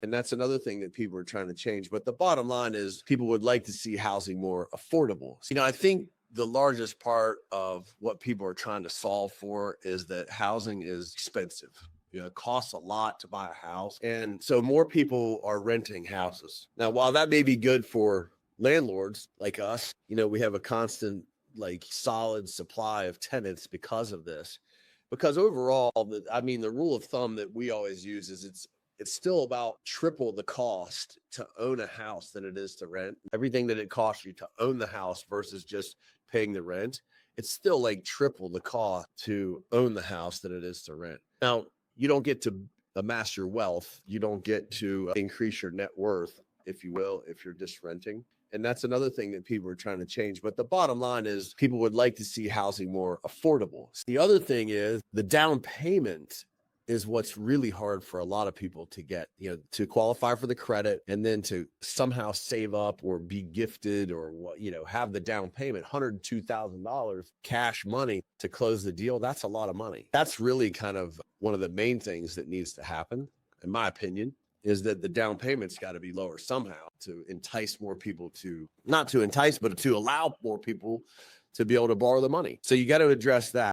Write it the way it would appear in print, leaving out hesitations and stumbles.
And that's another thing that people are trying to change. But the bottom line is people would like to see housing more affordable. I think the largest part of what people are trying to solve for is that housing is expensive. It costs a lot to buy a house. And so more people are renting houses. Now, while that may be good for landlords like us, we have a constant, solid supply of tenants because of this. Because overall, the rule of thumb that we always use is it's still about triple the cost to own a house than it is to rent. Everything that it costs you to own the house versus just paying the rent, it's still like triple the cost to own the house than it is to rent. Now, you don't get to amass your wealth. You don't get to increase your net worth, if you will, if you're just renting. And that's another thing that people are trying to change. But the bottom line is people would like to see housing more affordable. The other thing is the down payment is what's really hard for a lot of people to get, to qualify for the credit and then to somehow save up or be gifted or, have the down payment, $102,000 cash money to close the deal. That's a lot of money. That's really kind of one of the main things that needs to happen, in my opinion, is that the down payment's got to be lower somehow to entice more people not to entice, but to allow more people to be able to borrow the money. So you got to address that.